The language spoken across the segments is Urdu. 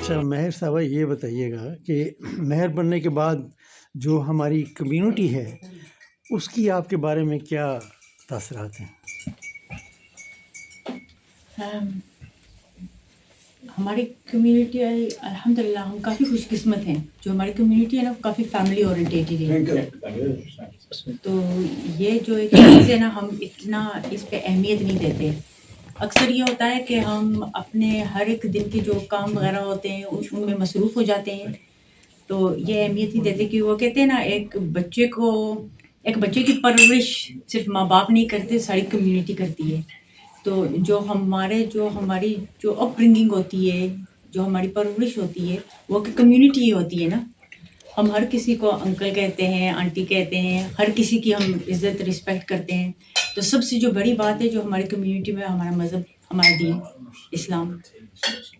اچھا مہر صاحبہ یہ بتائیے گا کہ مہر بننے کے بعد جو ہماری کمیونٹی ہے اس کی آپ کے بارے میں کیا تاثرات ہیں؟ ہماری کمیونٹی الحمد للہ ہم کافی خوش قسمت ہیں. جو ہماری کمیونٹی ہے نا کافی فیملی اورینٹیڈ ہے. تو یہ جو ایک چیز ہے نا ہم اتنا اس پہ اہمیت نہیں دیتے. اکثر یہ ہوتا ہے کہ ہم اپنے ہر ایک دن کے جو کام وغیرہ ہوتے ہیں ان میں مصروف ہو جاتے ہیں. تو یہ اہمیت نہیں دیتے کہ وہ کہتے ہیں نا ایک بچے کی پرورش صرف ماں باپ نہیں کرتے، ساری کمیونٹی کرتی ہے. تو جو ہماری جو اپ برنگنگ ہوتی ہے، جو ہماری پرورش ہوتی ہے وہ کہ کمیونٹی ہی ہوتی ہے نا. ہم ہر کسی کو انکل کہتے ہیں، آنٹی کہتے ہیں، ہر کسی کی ہم عزت رسپیکٹ کرتے ہیں. تو سب سے جو بڑی بات ہے جو ہماری کمیونٹی میں ہمارا مذہب، ہمارا دین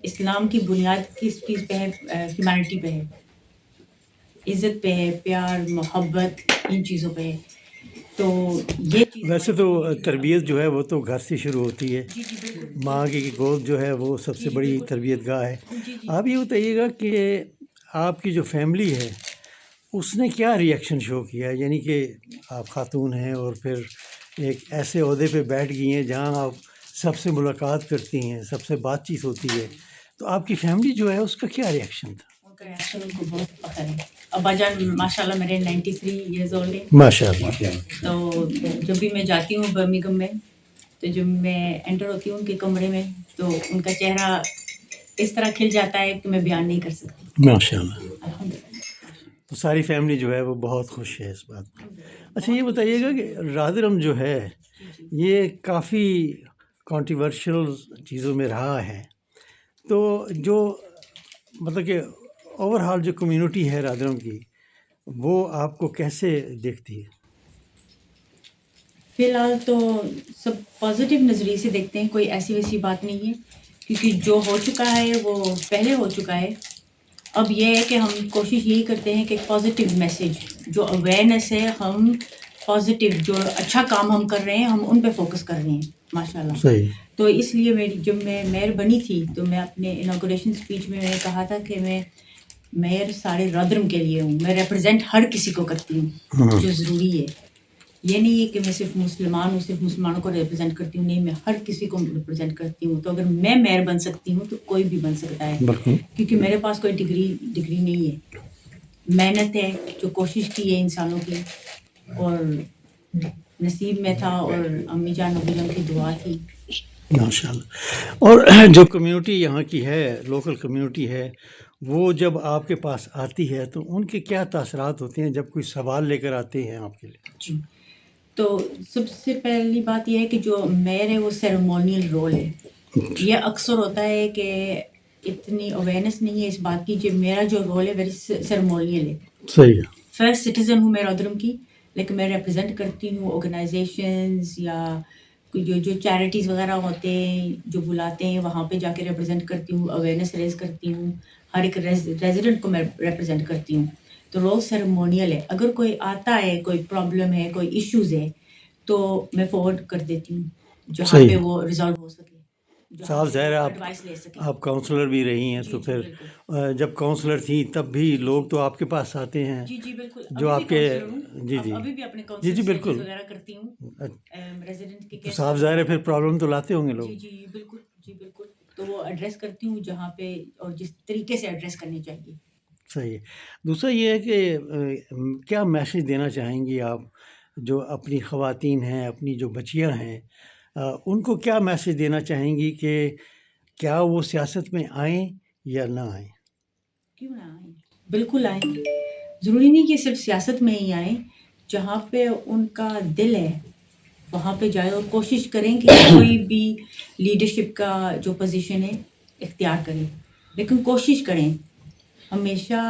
اسلام کی بنیاد کس چیز پہ ہے؟ ہیومینٹی پہ ہے، عزت پہ ہے، پیار محبت ان چیزوں پہ ہے. تو یہ چیز ویسے تو تربیت جو ہے وہ تو گھر سے شروع ہوتی ہے. ماں کی گود جو ہے وہ سب سے بڑی تربیت گاہ ہے. آپ یہ بتائیے گا کہ آپ کی جو فیملی ہے اس نے کیا ری ایکشن شو کیا؟ یعنی کہ آپ خاتون ہیں اور پھر ایک ایسے عہدے پہ بیٹھ گئی ہیں جہاں آپ سب سے ملاقات کرتی ہیں، سب سے بات چیت ہوتی ہے، تو آپ کی فیملی جو ہے اس کا کیا ری ایکشن تھا؟ ان کا ریئیکشن ان کو بہت پتہ ہے. ابا جان ماشاء اللہ میرے 93 ایئرز اولڈ ہیں. ماشاء اللہ. تو جب بھی میں جاتی ہوں برمنگھم میں، تو جب میں انٹر ہوتی ہوں ان کے کمرے میں تو ان کا چہرہ اس طرح کھل جاتا ہے کہ میں بیان نہیں کر سکتی. ماشاء اللہ. الحمدللہ. تو ساری فیملی جو ہے وہ بہت خوش ہے اس بات پر. اچھا یہ بتائیے گا کہ رادرم جو ہے یہ کافی کانٹروورشل چیزوں میں رہا ہے، تو جو مطلب کہ اوور ہال جو کمیونٹی ہے رادرم کی وہ آپ کو کیسے دیکھتی ہے؟ فی الحال تو سب پازیٹیو نظریے سے دیکھتے ہیں، کوئی ایسی ویسی بات نہیں ہے، کیونکہ جو ہو چکا ہے وہ پہلے ہو چکا ہے. اب یہ ہے کہ ہم کوشش یہی کرتے ہیں کہ پازیٹیو میسیج، جو اویئرنیس ہے، ہم پازیٹیو جو اچھا کام ہم کر رہے ہیں ہم ان پہ فوکس کر رہے ہیں ماشاء اللہ. صحیح. تو اس لیے جب میں میئر بنی تھی تو میں اپنے انوگریشن اسپیچ میں کہا تھا کہ میں میئر سارے رادرم کے لیے ہوں، میں ریپرزینٹ ہر کسی کو کرتی ہوں جو ضروری ہے. یہ نہیں ہے کہ میں صرف مسلمان ہوں، صرف مسلمانوں کو ریپرزینٹ کرتی ہوں، نہیں، میں ہر کسی کو ریپرزینٹ کرتی ہوں. تو اگر میں میئر بن سکتی ہوں تو کوئی بھی بن سکتا ہے، کیونکہ میرے پاس کوئی ڈگری نہیں ہے. محنت ہے، جو کوشش کی ہے انسانوں کی، اور نصیب میں تھا، اور امی جان ابو جان کی دعا تھی. ماشاء اللہ. اور جو کمیونٹی یہاں کی ہے، لوکل کمیونٹی ہے، وہ جب آپ کے پاس آتی ہے تو ان کے کیا تاثرات ہوتے ہیں جب کوئی سوال لے کر آتے ہیں آپ کے لیے؟ جی، تو سب سے پہلی بات یہ ہے کہ جو میئر ہے وہ سیریمونیل رول ہے. یہ اکثر ہوتا ہے کہ اتنی اویئرنیس نہیں ہے اس بات کی، جو میرا جو رول ہے ویری سیریمونیل ہے. صحیح ہے. فرسٹ سٹیزن ہوں میں رادرم کی، لیکن میں ریپرزینٹ کرتی ہوں آرگنائزیشنز یا جو چیریٹیز وغیرہ ہوتے ہیں جو بلاتے ہیں وہاں پہ جا کے ریپرزینٹ کرتی ہوں، اویئرنیس ریز کرتی ہوں، ہر ایک ریزیڈنٹ کو میں ریپرزینٹ کرتی ہوں. تو رول سیریمونیل ہے. اگر کوئی آتا ہے، کوئی پرابلم ہے، کوئی ایشوز ہے تو میں فارورڈ کر دیتی ہوں جہاں پہ وہ ریزالو ہو سکے. صاف ظاہر ہے آپ کاؤنسلر بھی رہی ہیں، تو پھر جب کاؤنسلر تھیں تب بھی لوگ تو آپ کے پاس آتے ہیں. جی بالکل. جو آپ کے ابھی بھی اپنے کاؤنسلنگ وغیرہ کرتی ہوں ریزیڈنٹ کے. صاف ظاہر ہے پھر پرابلم تو لاتے ہوں گے لوگ. جی بالکل. تو وہ ایڈریس کرتی ہوں جہاں پہ اور جس طریقے سے ایڈریس کرنی چاہیے. صحیح ہے. دوسرا یہ ہے کہ کیا میسیج دینا چاہیں گی آپ جو اپنی خواتین ہیں، اپنی جو بچیاں ہیں، ان کو کیا میسیج دینا چاہیں گی کہ کیا وہ سیاست میں آئیں یا نہ آئیں؟ کیوں نہ آئیں؟ بالکل آئیں. ضروری نہیں کہ صرف سیاست میں ہی آئیں، جہاں پہ ان کا دل ہے وہاں پہ جائے اور کوشش کریں کہ کوئی بھی لیڈرشپ کا جو پوزیشن ہے اختیار کریں، لیکن کوشش کریں. ہمیشہ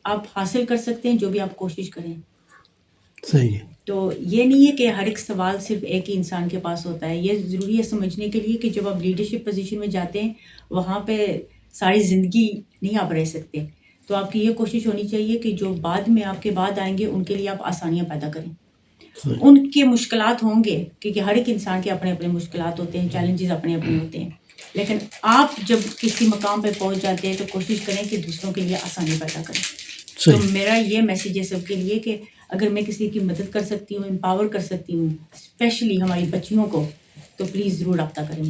آپ حاصل کر سکتے ہیں جو بھی آپ کوشش کریں. صحیح ہے. تو یہ نہیں ہے کہ ہر ایک سوال صرف ایک ہی انسان کے پاس ہوتا ہے. یہ ضروری ہے سمجھنے کے لیے کہ جب آپ لیڈرشپ پوزیشن میں جاتے ہیں وہاں پہ ساری زندگی نہیں آپ رہ سکتے. تو آپ کی یہ کوشش ہونی چاہیے کہ جو بعد میں آپ کے بعد آئیں گے ان کے لیے آپ آسانیاں پیدا کریں. ان کے مشکلات ہوں گے، کیونکہ ہر ایک انسان کے اپنے اپنے مشکلات ہوتے ہیں، چیلنجز اپنے اپنے ہوتے ہیں. لیکن آپ جب کسی مقام پہ پہنچ جاتے ہیں تو کوشش کریں کہ دوسروں کے لیے آسانی پیدا کریں. تو میرا یہ میسیج ہے سب کے لیے کہ اگر میں کسی کی مدد کر سکتی ہوں، امپاور کر سکتی ہوں، اسپیشلی ہماری بچیوں کو، تو پلیز ضرور رابطہ کریں.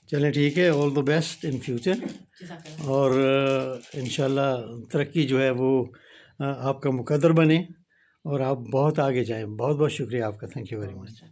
چلیں ٹھیک ہے، آل دا بیسٹ ان فیوچر، اور انشاءاللہ ترقی جو ہے وہ آپ کا مقدر بنے اور آپ بہت آگے جائیں. بہت بہت شکریہ آپ کا. Thank you very much.